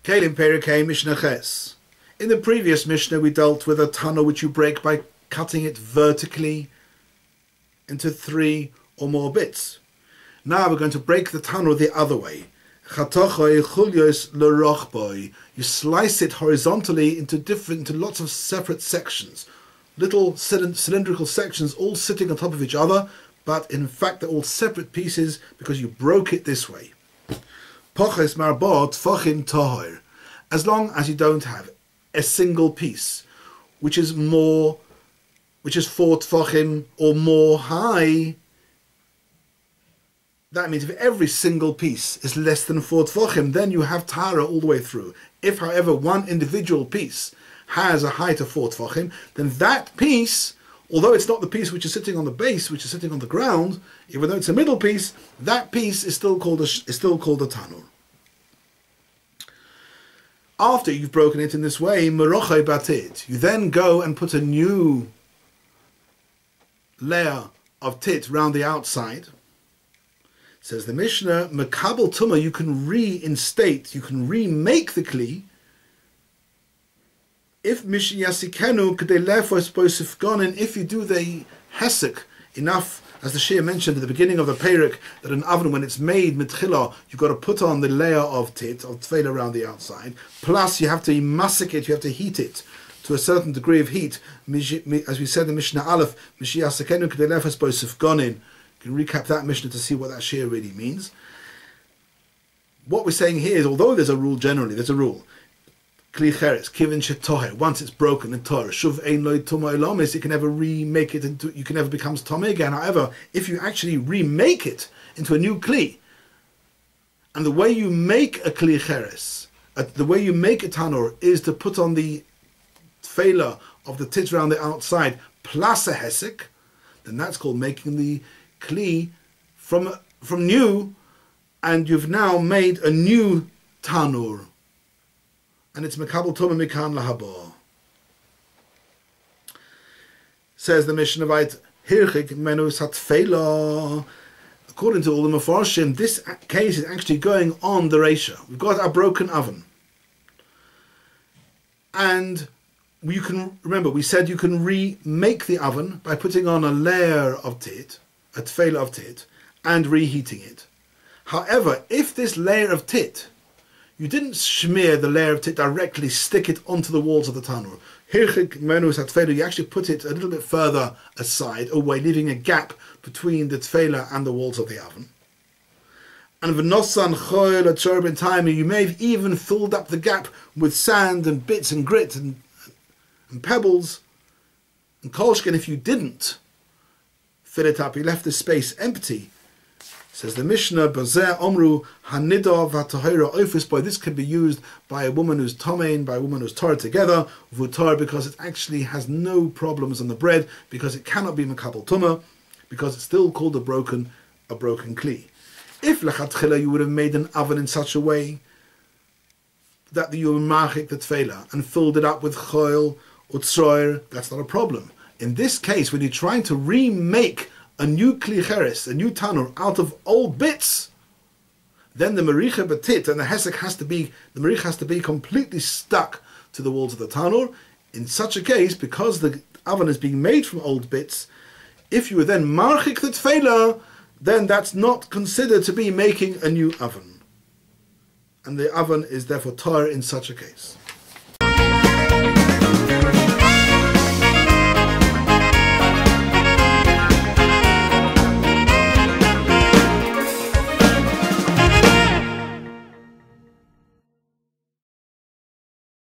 Kלים Perikei Mishnah Ches. In the previous Mishnah we dealt with a tunnel which you break by cutting it vertically into 3 or more bits. Now we're going to break the tunnel the other way. You slice it horizontally into lots of separate sections. Little cylindrical sections all sitting on top of each other, but in fact they're all separate pieces because you broke it this way. As long as you don't have a single piece which is 4 tfachim or more high, that means if every single piece is less than 4 tfachim, then you have tahara all the way through. If, however, one individual piece has a height of 4 tfachim, then that piece, although it's not the piece which is sitting on the base, which is sitting on the ground, even though it's a middle piece, that piece is still called a tanur. After you've broken it in this way, merochai batit, you then go and put a new layer of tit round the outside. Says the Mishnah, mekabel tuma, you can reinstate, you can remake the kli. If mishiyasikenu k'delefos posifgonin, if you do the hesek enough, as the Shia mentioned at the beginning of the Perek, that an oven, when it's made mitchila, you've got to put on the layer of tit, of tfeila around the outside. Plus, you have to masik it, you have to heat it to a certain degree of heat. As we said in Mishnah Aleph, mishiyasikenu k'delefos posifgonin. You can recap that Mishnah to see what that Shia really means. What we're saying here is, although there's a rule generally, there's a rule. Kli cheres, kivin shetoher, once it's broken in Torah, shuv ein loy tuma elamis, you can never remake it into, you can never become tomei again. However, if you actually remake it into a new kli, and the way you make a kli cheres, the way you make a tanur is to put on the tfeila of the tit around the outside plus a hesek, then that's called making the kli from new, and you've now made a new tanur. And it's mekabel tuma mikan lahaba. Says the Mishnah Vayit, hirchik menus hatfeila. According to all the Mefarshim, this case is actually going on the Reisha. We've got a broken oven. And you can, remember, we said you can remake the oven by putting on a layer of tit, a tfeila of tit, and reheating it. However, if this layer of tit, you didn't smear the layer of tit directly, stick it onto the walls of the tanur. Hirchik menus hatfeila, you actually put it a little bit further aside, away, leaving a gap between the tfeila and the walls of the oven. And v'nosan choil atzor ben time, you may have even filled up the gap with sand and bits and grit and pebbles and kolshkin. If you didn't fill it up, you left the space empty. Says the Mishnah, Bazeh Omru Hanida Vatahira Ofis, boy, this can be used by a woman who's tomein, by a woman who's Torah together, Vutar, because it actually has no problems on the bread, because it cannot be Mekabel Tuma, because it's still called a broken kli. If Lechatchila you would have made an oven in such a way that you machik the tfeila and filled it up with choil or tzroir, that's not a problem. In this case, when you're trying to remake a new kli cheres, a new tanur, out of old bits, then the mericha batit and the hesek has to be completely stuck to the walls of the tanur. In such a case, because the oven is being made from old bits, if you were then marchik the tfeila, then that's not considered to be making a new oven. And the oven is therefore tar in such a case.